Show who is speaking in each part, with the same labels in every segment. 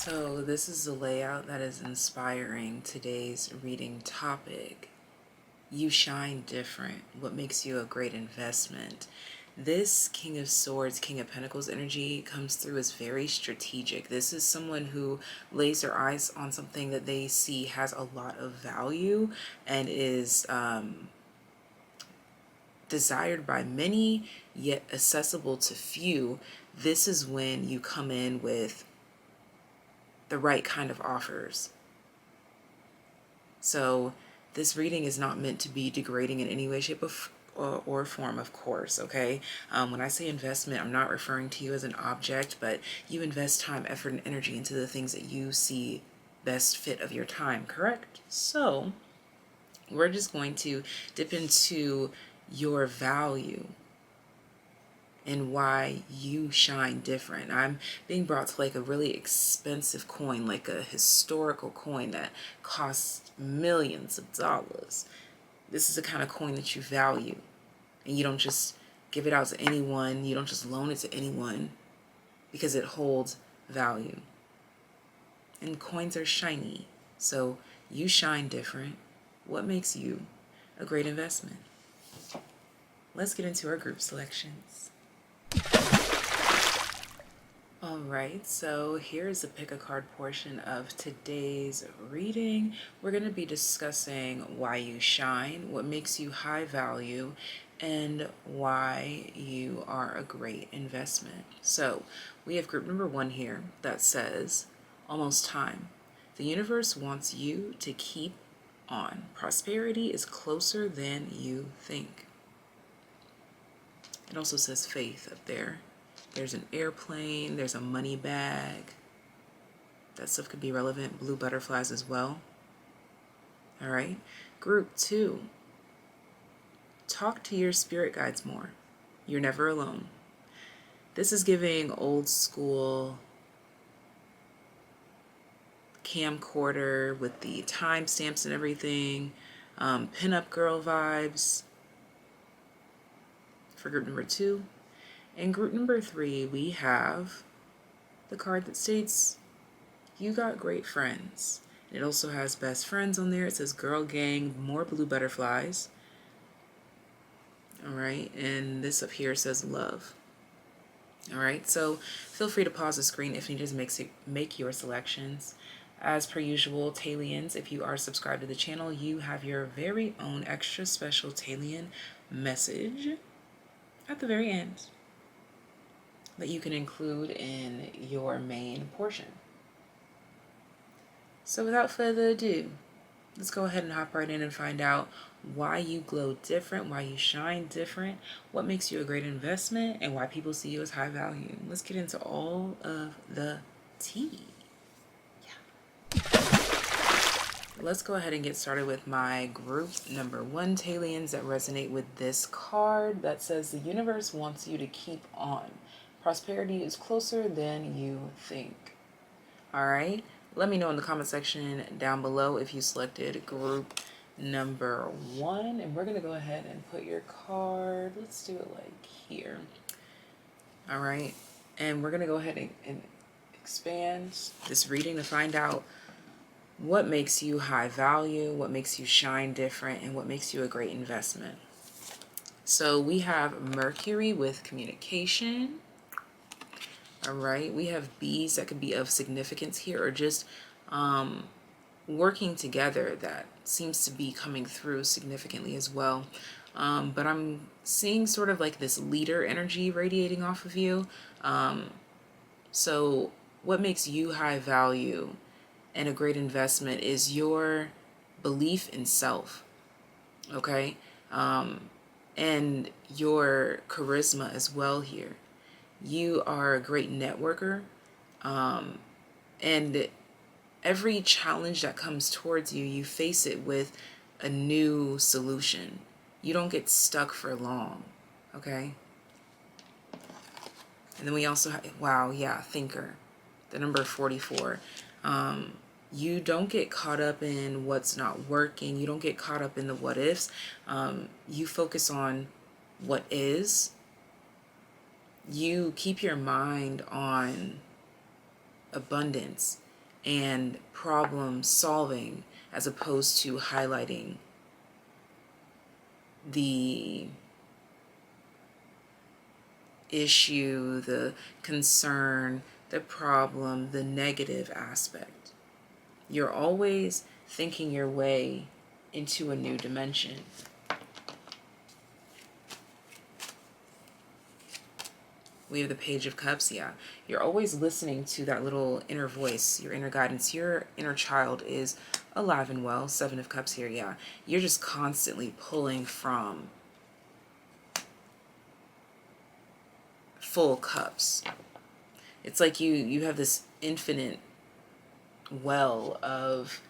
Speaker 1: So this is the layout that is inspiring today's reading topic. You shine different. What makes you a great investment? This King of Swords, King of Pentacles energy comes through as very strategic. This is someone who lays their eyes on something that they see has a lot of value and is desired by many, yet accessible to few. This is when you come in with the right kind of offers. So this reading is not meant to be degrading in any way, shape, or form, of course, okay? When I say investment, I'm not referring to you as an object, but you invest time, effort, and energy into the things that you see best fit of your time, correct? So we're just going to dip into your value and why you shine different. I'm being brought to like a really expensive coin, like a historical coin that costs millions of dollars. This is the kind of coin that you value, and you don't just give it out to anyone. You don't just loan it to anyone because it holds value. And coins are shiny, so you shine different. What makes you a great investment? Let's get into our group selections. Alright, so here's the pick a card portion of today's reading. We're going to be discussing why you shine, what makes you high value, and why you are a great investment. So we have group number 1 here that says, almost time. The universe wants you to keep on. Prosperity is closer than you think. It also says faith up there. There's an airplane, there's a money bag. That stuff could be relevant. Blue butterflies as well. All right. Group 2. Talk to your spirit guides more. You're never alone. This is giving old school camcorder with the timestamps and everything. Pin-up girl vibes for group number 2. In group number 3, we have the card that states, you got great friends. It also has best friends on there. It says girl gang, more blue butterflies. All right, and this up here says love. All right, so feel free to pause the screen if you need to make your selections. As per usual, TAYliens, if you are subscribed to the channel, you have your very own extra special TAYlien message at the very end that you can include in your main portion. So without further ado, let's go ahead and hop right in and find out why you glow different, why you shine different, what makes you a great investment, and why people see you as high value. Let's get into all of the tea. Let's go ahead and get started with my group number 1 TAYliens that resonate with this card that says the universe wants you to keep on. Prosperity is closer than you think. All right. Let me know in the comment section down below if you selected group number 1. And we're going to go ahead and put your card. Let's do it like here. All right. And we're going to go ahead and expand this reading to find out what makes you high value, what makes you shine different, and what makes you a great investment. So we have Mercury with communication. All right, we have bees that could be of significance here, or just working together that seems to be coming through significantly as well. But I'm seeing sort of like this leader energy radiating off of you. So what makes you high value and a great investment is your belief in self, okay? And your charisma as well here. You are a great networker, and every challenge that comes towards you, you face it with a new solution. You don't get stuck for long, okay? And then we also have, wow, yeah, thinker, the number 44. You don't get caught up in what's not working. You don't get caught up in the what ifs. You focus on what is. You keep your mind on abundance and problem solving, as opposed to highlighting the issue, the concern, the problem, the negative aspect. You're always thinking your way into a new dimension. We have the Page of Cups, yeah. You're always listening to that little inner voice, your inner guidance. Your inner child is alive and well. Seven of Cups here, yeah. You're just constantly pulling from full cups. It's like you have this infinite well of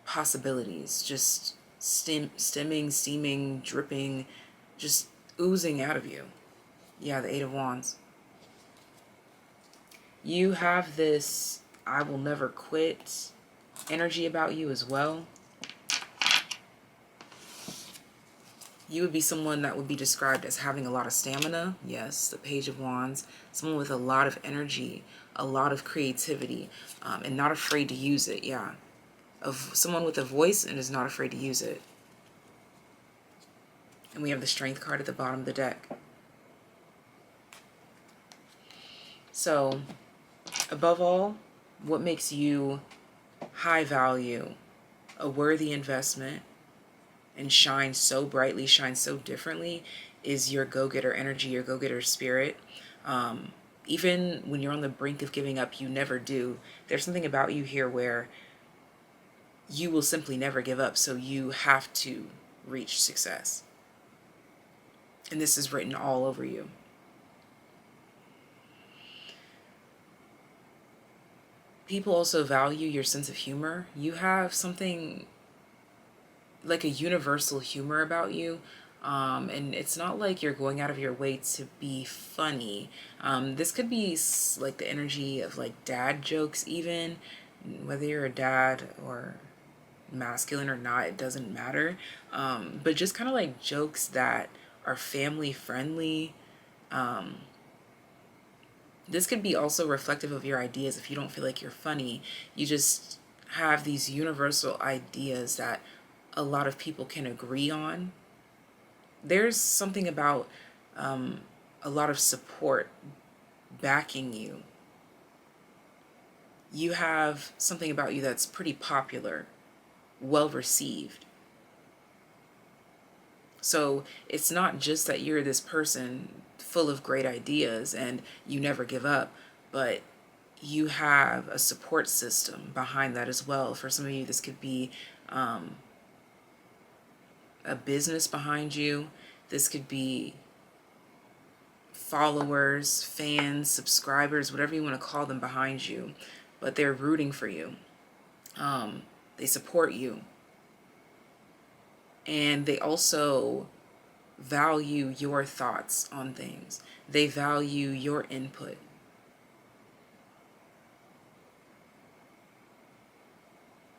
Speaker 1: possibilities, just steaming, dripping, just oozing out of you. Yeah, the Eight of Wands. You have this I will never quit energy about you as well. You would be someone that would be described as having a lot of stamina. Yes, the Page of Wands. Someone with a lot of energy, a lot of creativity, and not afraid to use it. Yeah. Of someone with a voice and is not afraid to use it. And we have the Strength card at the bottom of the deck. So, above all, what makes you high value, a worthy investment, and shine so brightly, shine so differently, is your go-getter energy, your go-getter spirit. Even when you're on the brink of giving up, you never do. There's something about you here where you will simply never give up, so you have to reach success. And this is written all over you. People also value your sense of humor. You have something like a universal humor about you. And it's not like you're going out of your way to be funny. This could be like the energy of like dad jokes even. Whether you're a dad or masculine or not, it doesn't matter. But just kind of like jokes that are family friendly. This could be also reflective of your ideas. If you don't feel like you're funny, you just have these universal ideas that a lot of people can agree on. There's something about a lot of support backing you. You have something about you that's pretty popular, well received. So it's not just that you're this person full of great ideas and you never give up, but you have a support system behind that as well. For some of you, this could be a business behind you. This could be followers, fans, subscribers, whatever you want to call them behind you, but they're rooting for you. They support you. And they also value your thoughts on things. They value your input.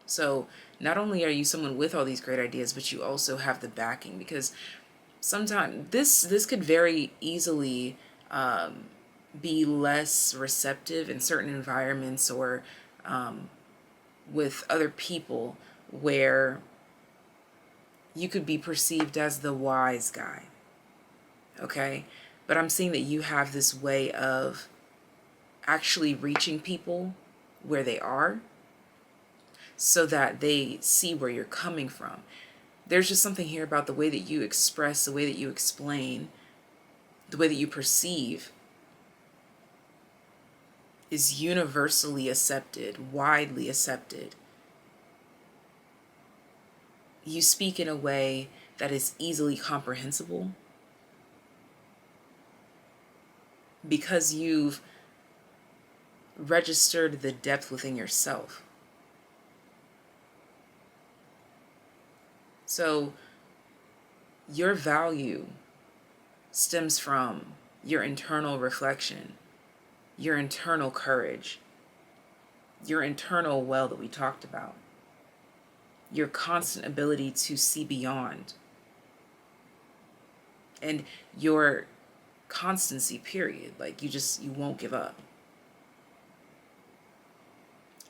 Speaker 1: So not only are you someone with all these great ideas, but you also have the backing, because sometimes this could very easily be less receptive in certain environments or with other people, where you could be perceived as the wise guy. Okay? But I'm seeing that you have this way of actually reaching people where they are so that they see where you're coming from. There's just something here about the way that you express, the way that you explain, the way that you perceive is universally accepted, widely accepted. You speak in a way that is easily comprehensible because you've registered the depth within yourself. So your value stems from your internal reflection, your internal courage, your internal well that we talked about, your constant ability to see beyond, and your constancy, period. Like you won't give up.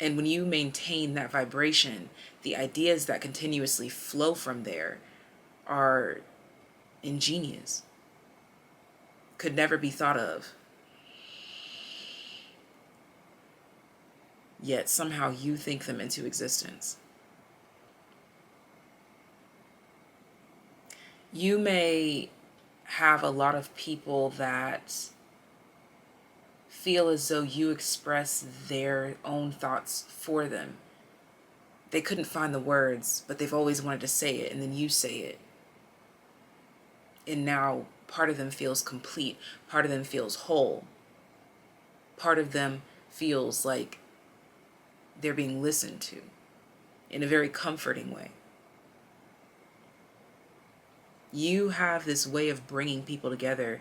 Speaker 1: And when you maintain that vibration, the ideas that continuously flow from there are ingenious, could never be thought of. Yet somehow you think them into existence. You may have a lot of people that feel as though you express their own thoughts for them. They couldn't find the words, but they've always wanted to say it, and then you say it. And now part of them feels complete, part of them feels whole, part of them feels like they're being listened to in a very comforting way. You have this way of bringing people together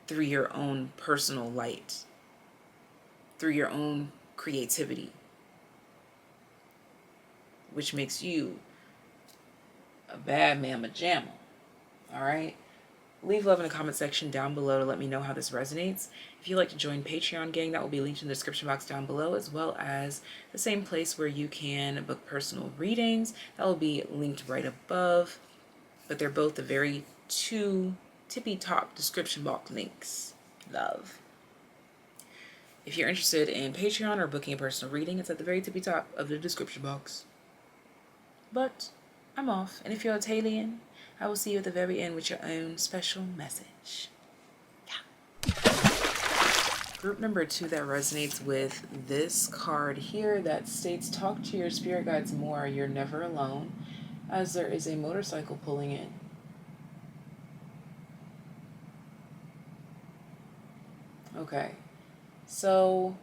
Speaker 1: through your own personal light, through your own creativity, which makes you a bad mamma jamma. All right? Leave love in the comment section down below to let me know how this resonates. If you'd like to join Patreon gang, that will be linked in the description box down below, as well as the same place where you can book personal readings. That will be linked right above. But they're both the very two tippy top description box links. Love. If you're interested in Patreon or booking a personal reading, it's at the very tippy top of the description box. But I'm off. And if you're a TAYlien, I will see you at the very end with your own special message. Yeah. Group number 2 that resonates with this card here that states, talk to your spirit guides more. You're never alone, as there is a motorcycle pulling in. Okay. So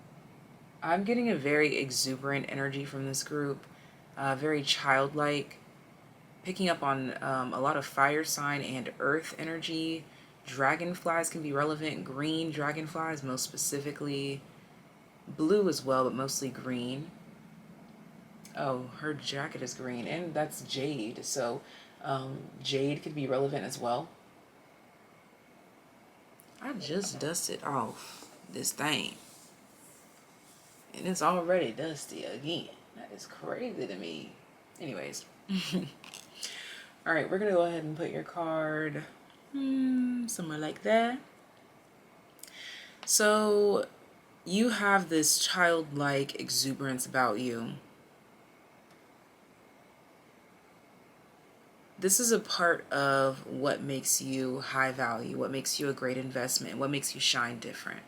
Speaker 1: I'm getting a very exuberant energy from this group, very childlike, picking up on a lot of fire sign and earth energy. Dragonflies can be relevant, green dragonflies most specifically, blue as well, but mostly green. Oh, her jacket is green, and that's jade, so jade could be relevant as well. I just dusted off this thing, and it's already dusty again. That is crazy to me. Anyways. All right, we're going to go ahead and put your card somewhere like that. So you have this childlike exuberance about you. This is a part of what makes you high value, what makes you a great investment, what makes you shine different.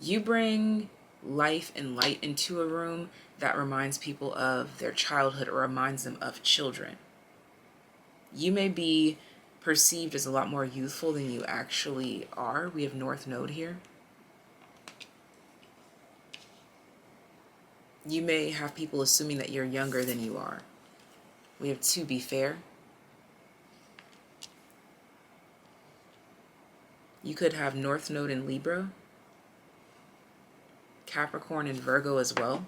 Speaker 1: You bring life and light into a room that reminds people of their childhood or reminds them of children. You may be perceived as a lot more youthful than you actually are. We have North Node here. You may have people assuming that you're younger than you are. We have To Be Fair. You could have North Node in Libra, Capricorn and Virgo as well.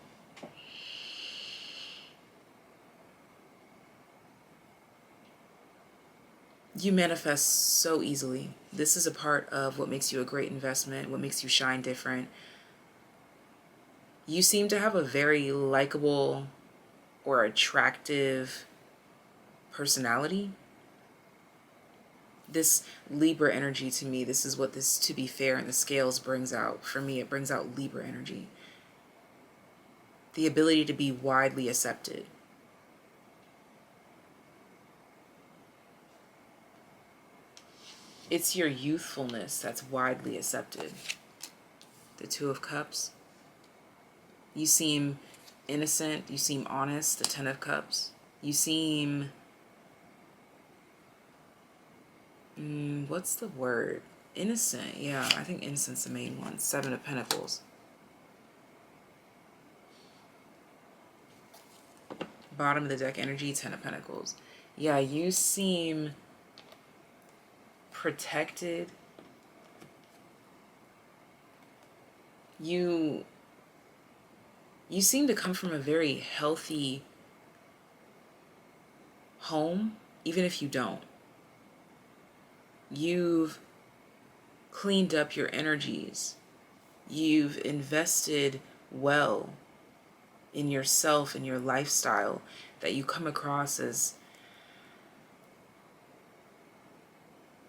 Speaker 1: You manifest so easily. This is a part of what makes you a great investment, what makes you shine different. You seem to have a very likable or attractive personality. This Libra energy to me, this is what this To Be Fair and the scales brings out. For me, it brings out Libra energy. The ability to be widely accepted. It's your youthfulness that's widely accepted. The Two of Cups. You seem innocent. You seem honest. The Ten of Cups. You seem... what's the word? Innocent. Yeah, I think innocent's the main one. Seven of Pentacles. Bottom of the deck energy, Ten of Pentacles. Yeah, you seem protected. You seem to come from a very healthy home, even if you don't. You've cleaned up your energies You've invested well in yourself and your lifestyle, that you come across as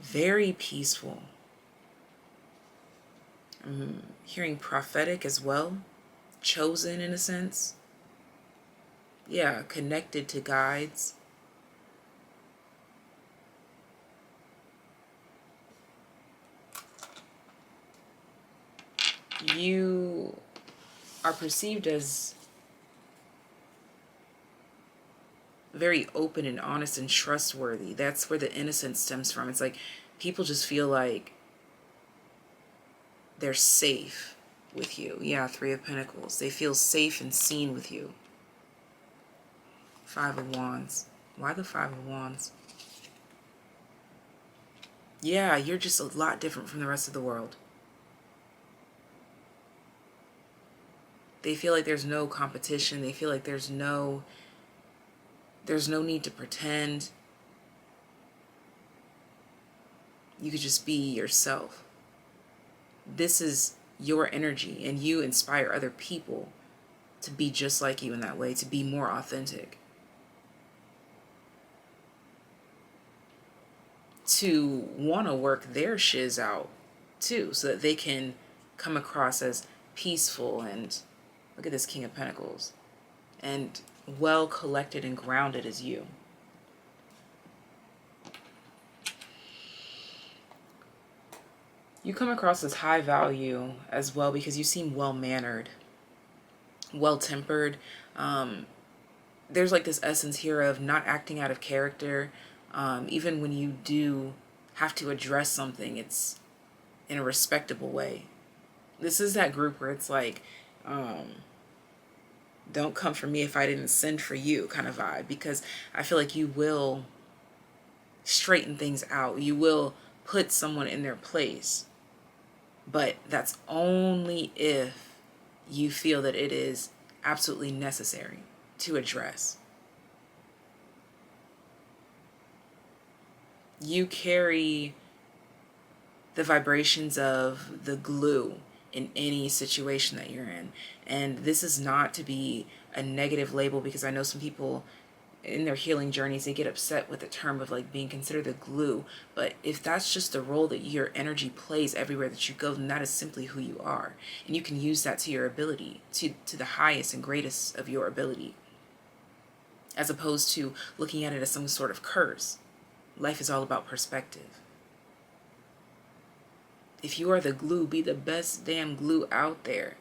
Speaker 1: very peaceful. I'm hearing prophetic as well, chosen in a sense. Yeah, connected to guides. You are perceived as very open and honest and trustworthy. That's where the innocence stems from. It's like people just feel like they're safe with you. Yeah, Three of Pentacles. They feel safe and seen with you. Five of Wands. Why the Five of Wands? Yeah, you're just a lot different from the rest of the world. They feel like there's no competition. They feel like there's no need to pretend. You could just be yourself. This is your energy, and you inspire other people to be just like you in that way, to be more authentic, to want to work their shiz out too, so that they can come across as peaceful and, look at this King of Pentacles, and well collected and grounded as you. You come across as high value as well because you seem well-mannered, well-tempered. There's like this essence here of not acting out of character. Even when you do have to address something, it's in a respectable way. This is that group where it's like, don't come for me if I didn't send for you kind of vibe, because I feel like you will straighten things out. You will put someone in their place. But that's only if you feel that it is absolutely necessary to address. You carry the vibrations of the glue in any situation that you're in. And this is not to be a negative label, because I know some people in their healing journeys, they get upset with the term of like being considered the glue. But if that's just the role that your energy plays everywhere that you go, then that is simply who you are. And you can use that to your ability, to the highest and greatest of your ability, as opposed to looking at it as some sort of curse. Life is all about perspective. If you are the glue, be the best damn glue out there.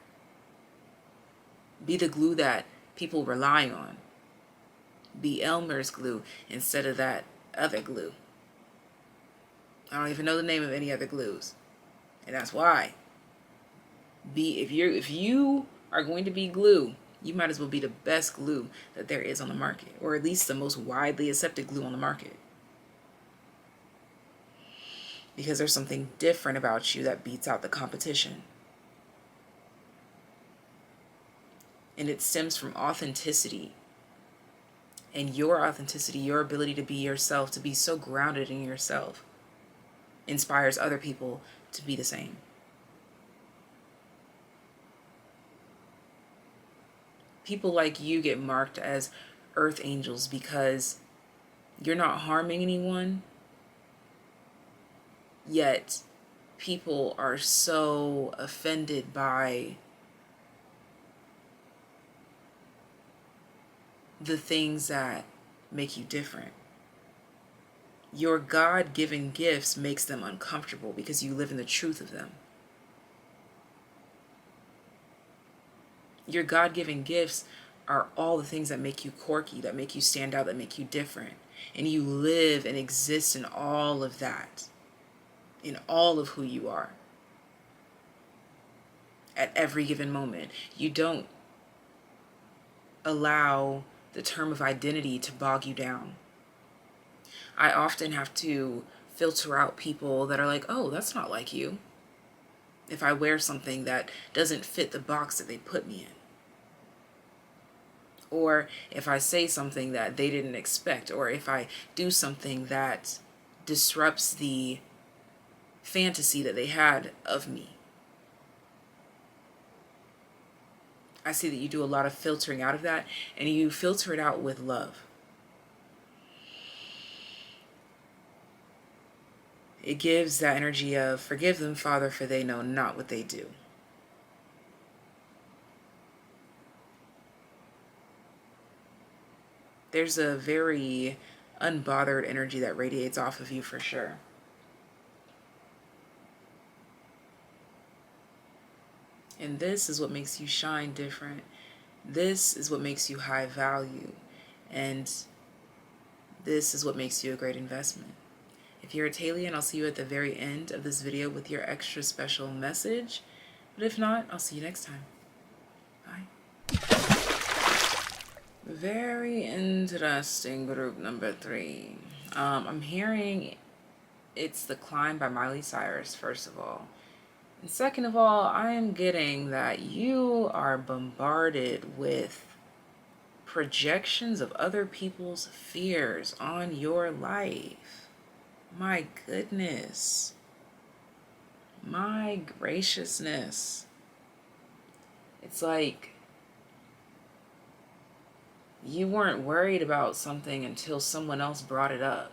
Speaker 1: Be the glue that people rely on. Be Elmer's glue instead of that other glue. I don't even know the name of any other glues. And that's why. If you are going to be glue, you might as well be the best glue that there is on the market, or at least the most widely accepted glue on the market. Because there's something different about you that beats out the competition. And it stems from authenticity. And your authenticity, your ability to be yourself, to be so grounded in yourself, inspires other people to be the same. People like you get marked as earth angels because you're not harming anyone, yet people are so offended by the things that make you different. Your God-given gifts makes them uncomfortable because you live in the truth of them. Your God-given gifts are all the things that make you quirky, that make you stand out, that make you different. And you live and exist in all of that, in all of who you are. At every given moment. You don't allow the term of identity to bog you down. I often have to filter out people that are like, oh, that's not like you, if I wear something that doesn't fit the box that they put me in. Or if I say something that they didn't expect, or if I do something that disrupts the fantasy that they had of me. I see that you do a lot of filtering out of that, and you filter it out with love. It gives that energy of, forgive them, Father, for they know not what they do. There's a very unbothered energy that radiates off of you for sure. And this is what makes you shine different. This is what makes you high value. And this is what makes you a great investment. If you're a TAYlien, I'll see you at the very end of this video with your extra special message. But if not, I'll see you next time. Bye. Very interesting group number 3. I'm hearing it's The Climb by Miley Cyrus, first of all. And second of all, I am getting that you are bombarded with projections of other people's fears on your life. My goodness. My graciousness. It's like you weren't worried about something until someone else brought it up.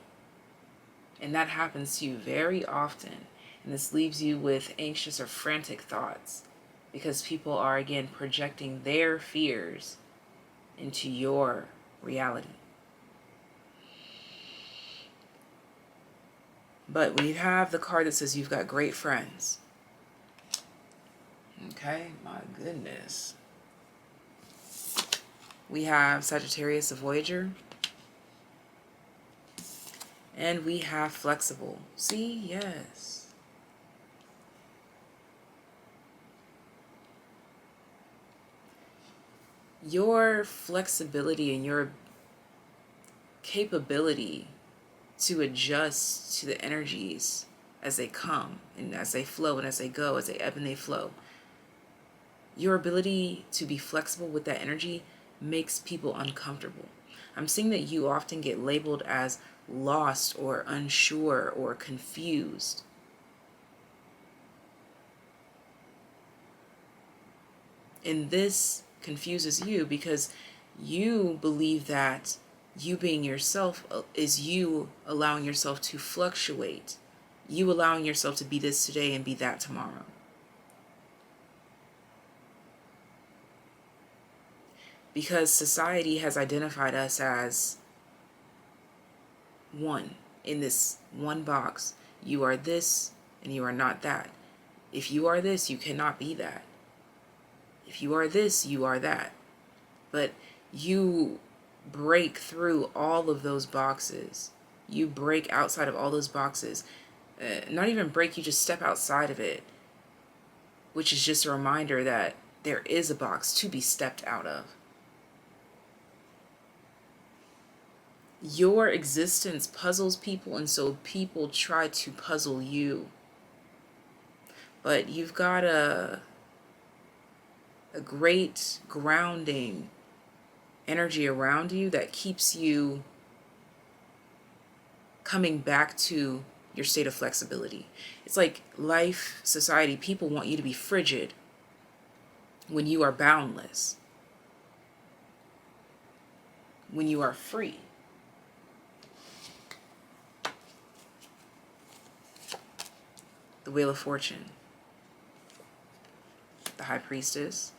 Speaker 1: And that happens to you very often. And this leaves you with anxious or frantic thoughts because people are, again, projecting their fears into your reality. But we have the card that says you've got great friends. Okay, my goodness. We have Sagittarius, the Voyager. And we have Flexible. See? Yes. Your flexibility and your capability to adjust to the energies as they come and as they flow and as they go, as they ebb and they flow. Your ability to be flexible with that energy makes people uncomfortable. I'm seeing that you often get labeled as lost or unsure or confused. And this confuses you because you believe that you being yourself is you allowing yourself to fluctuate. You allowing yourself to be this today and be that tomorrow. Because society has identified us as one in this one box. You are this and you are not that. If you are this, you cannot be that. If you are this, you are that. But you break through all of those boxes. You break outside of all those boxes. Not even break, you just step outside of it. Which is just a reminder that there is a box to be stepped out of. Your existence puzzles people, and so people try to puzzle you. But you've got a great grounding energy around you that keeps you coming back to your state of flexibility. It's like life, society, people want you to be frigid when you are boundless, when you are free. The Wheel of Fortune, the High Priestess.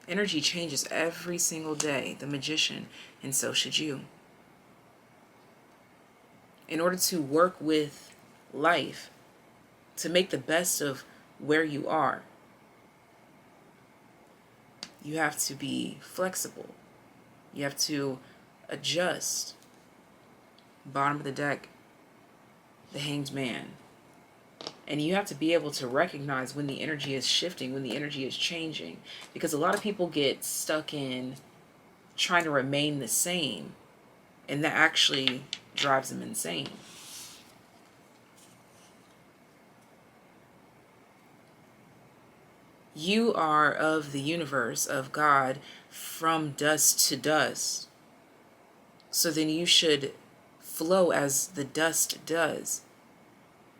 Speaker 1: Energy changes every single day, the Magician, and so should you. In order to work with life, to make the best of where you are, you have to be flexible. You have to adjust. Bottom of the deck, the Hanged Man. And you have to be able to recognize when the energy is shifting, when the energy is changing. Because a lot of people get stuck in trying to remain the same. And that actually drives them insane. You are of the universe, of God, from dust to dust. So then you should flow as the dust does.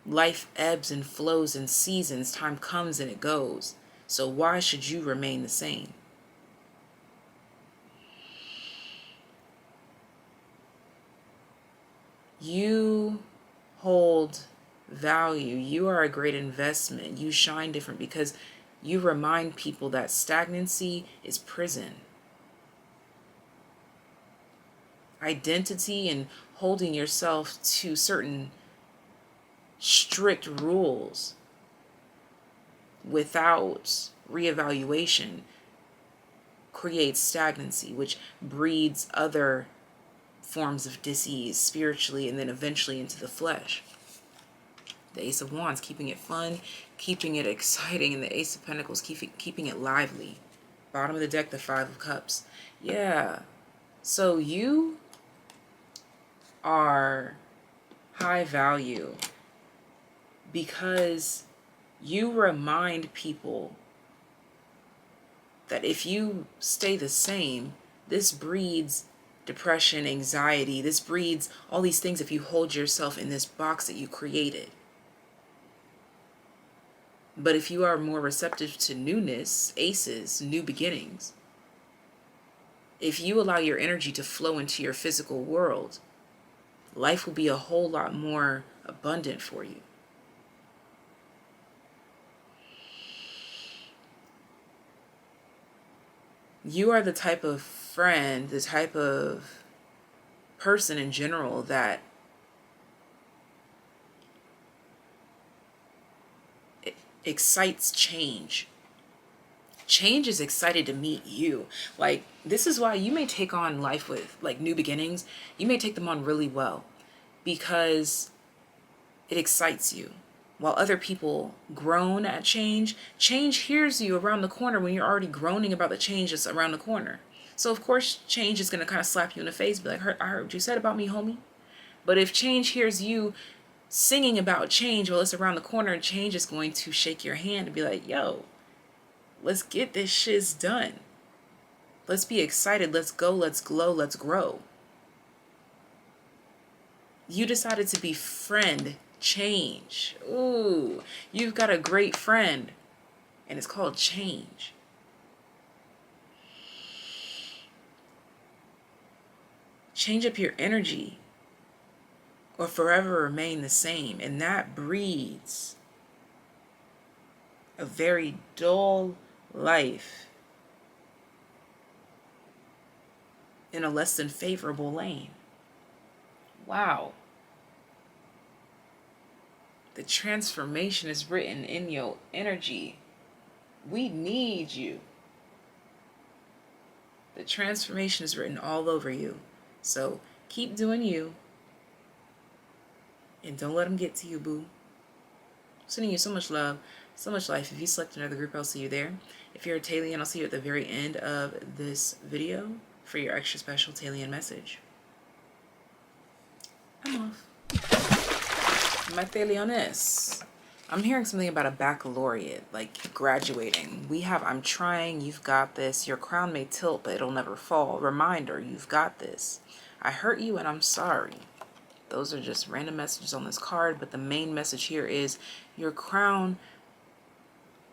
Speaker 1: Life ebbs and flows in seasons. Time comes and it goes. So why should you remain the same? You hold value. You are a great investment. You shine different because you remind people that stagnancy is prison. Identity and holding yourself to certain strict rules without reevaluation creates stagnancy, which breeds other forms of disease spiritually and then eventually into the flesh. The Ace of Wands, keeping it fun, keeping it exciting, and the Ace of Pentacles, keeping it lively. Bottom of the deck, the Five of Cups. Yeah. So you are high value because you remind people that if you stay the same, this breeds depression, anxiety. This breeds all these things if you hold yourself in this box that you created. But if you are more receptive to newness, aces, new beginnings, if you allow your energy to flow into your physical world, life will be a whole lot more abundant for you. You are the type of friend, the type of person in general that excites change. Change is excited to meet you. Like, this is why you may take on life with like new beginnings. You may take them on really well because it excites you. While other people groan at change, change hears you around the corner when you're already groaning about the change that's around the corner. So of course change is going to kind of slap you in the face, be like, I heard what you said about me, homie. But if change hears you singing about change while it's around the corner, change is going to shake your hand and be like, yo, let's get this shiz done. Let's be excited. Let's go. Let's glow. Let's grow. You decided to befriend change. Ooh, you've got a great friend, and it's called change. Change up your energy or forever remain the same, and that breeds a very dull life in a less than favorable lane. Wow. The transformation is written in your energy. We need you. The transformation is written all over you. So keep doing you. And don't let them get to you, boo. Sending you so much love, so much life. If you select another group, I'll see you there. If you're a TAYlien, I'll see you at the very end of this video for your extra special TAYlien message. I'm off. My TAYlieness. I'm hearing something about a baccalaureate, like graduating. I'm trying, you've got this. Your crown may tilt, but it'll never fall. Reminder, you've got this. I hurt you and I'm sorry. Those are just random messages on this card, but the main message here is your crown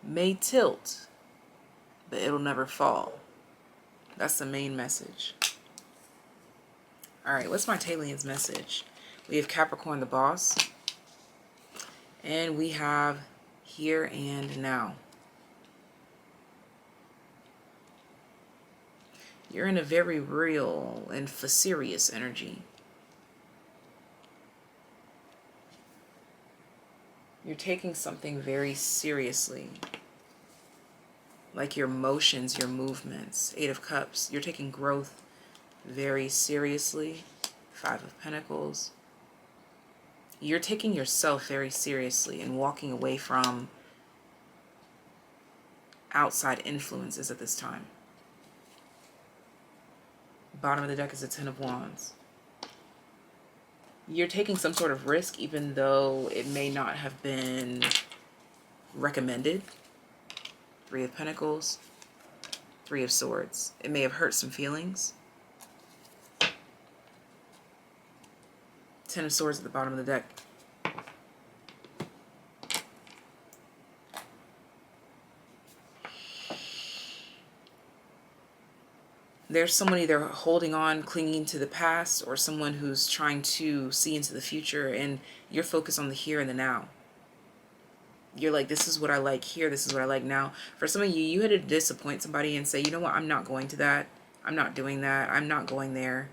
Speaker 1: may tilt, but it'll never fall. That's the main message. All right, what's my TAYlien's message? We have Capricorn, the boss. And we have here and now. You're in a very real and serious energy. You're taking something very seriously. Like your motions, your movements. Eight of Cups. You're taking growth very seriously. Five of Pentacles. You're taking yourself very seriously and walking away from outside influences at this time. Bottom of the deck is the Ten of Wands. You're taking some sort of risk even though it may not have been recommended. Three of Pentacles. Three of Swords. It may have hurt some feelings. Ten of Swords at the bottom of the deck. There's someone either holding on, clinging to the past, or someone who's trying to see into the future, and you're focused on the here and the now. You're like, this is what I like here, this is what I like now. For some of you, you had to disappoint somebody and say, you know what, I'm not going to that. I'm not doing that. I'm not going there.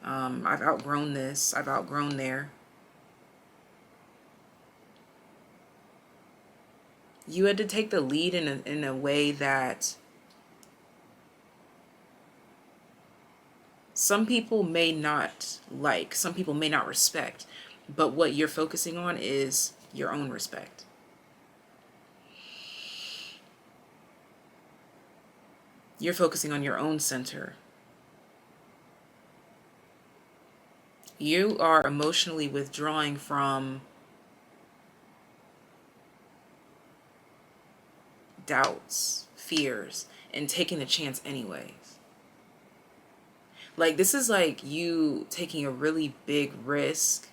Speaker 1: I've outgrown this. I've outgrown there. You had to take the lead in a way that some people may not like, some people may not respect, but what you're focusing on is your own respect. You're focusing on your own center. You are emotionally withdrawing from doubts, fears, and taking a chance anyways. Like, this is like you taking a really big risk,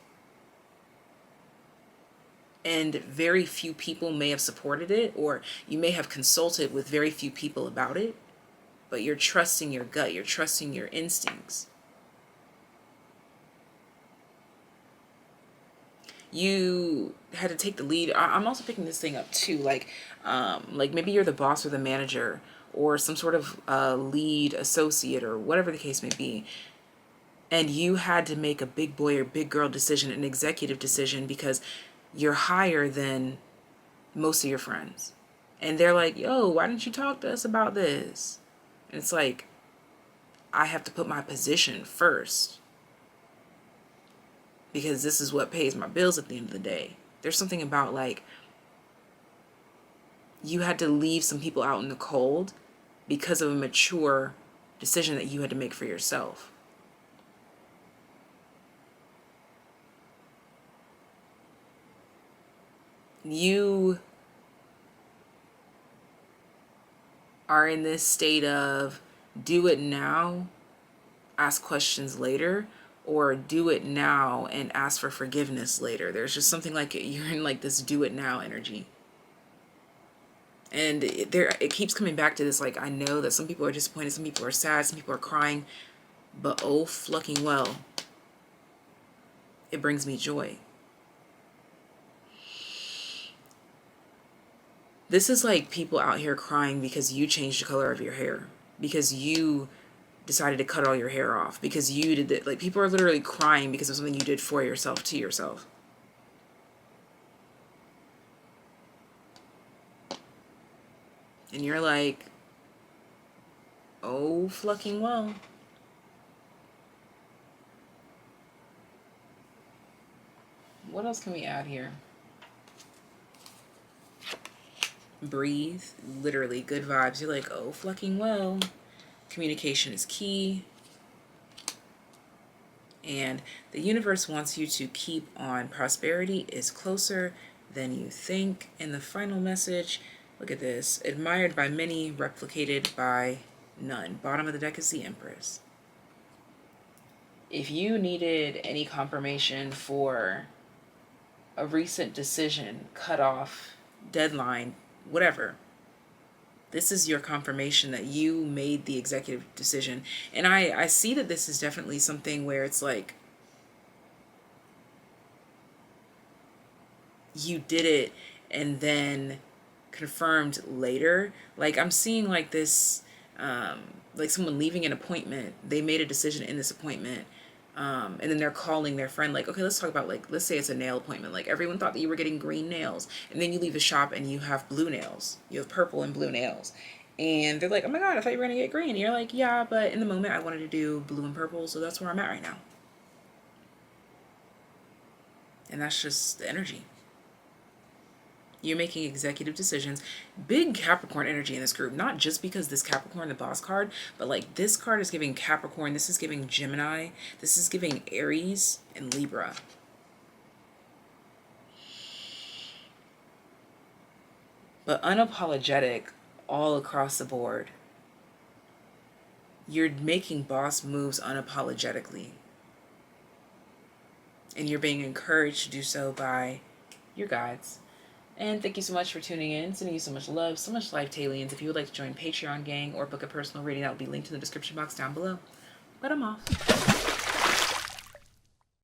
Speaker 1: and very few people may have supported it, or you may have consulted with very few people about it, but you're trusting your gut, you're trusting your instincts. You had to take the lead. I'm also picking this thing up too, like maybe you're the boss or the manager or some sort of lead associate or whatever the case may be, and you had to make a big boy or big girl decision, an executive decision, because you're higher than most of your friends, and they're like, yo, why didn't you talk to us about this? And it's like, I have to put my position first, because this is what pays my bills at the end of the day. There's something about, like, you had to leave some people out in the cold because of a mature decision that you had to make for yourself. You are in this state of do it now, ask questions later, or do it now and ask for forgiveness later. There's just something like you're in like this do it now energy. And it keeps coming back to this, like, I know that some people are disappointed, some people are sad, some people are crying, but oh fucking well, it brings me joy. This is like people out here crying because you changed the color of your hair, because you decided to cut all your hair off, because you did it. Like, people are literally crying because of something you did for yourself, to yourself. And you're like, oh fucking well. What else can we add here? Breathe. Literally, good vibes. You're like, oh fucking well. Communication is key. And the universe wants you to keep on. Prosperity is closer than you think. And the final message, look at this. Admired by many, replicated by none. Bottom of the deck is the Empress. If you needed any confirmation for a recent decision, cutoff, deadline, whatever, this is your confirmation that you made the executive decision. And I see that this is definitely something where it's like you did it and then confirmed later. Like, I'm seeing like this, like someone leaving an appointment. They made a decision in this appointment. And then they're calling their friend, like, okay, let's talk about, like, let's say it's a nail appointment. Like, everyone thought that you were getting green nails. And then you leave the shop and you have blue nails. You have purple and blue nails. And they're like, oh my God, I thought you were going to get green. And you're like, yeah, but in the moment I wanted to do blue and purple. So that's where I'm at right now. And that's just the energy. You're making executive decisions. Big Capricorn energy in this group. Not just because this Capricorn, the boss card, but like this card is giving Capricorn. This is giving Gemini. This is giving Aries and Libra. But unapologetic all across the board. You're making boss moves unapologetically. And you're being encouraged to do so by your guides. And thank you so much for tuning in. Sending you so much love, so much life, TAYliens. If you would like to join Patreon gang or book a personal reading, that will be linked in the description box down below. But I'm off.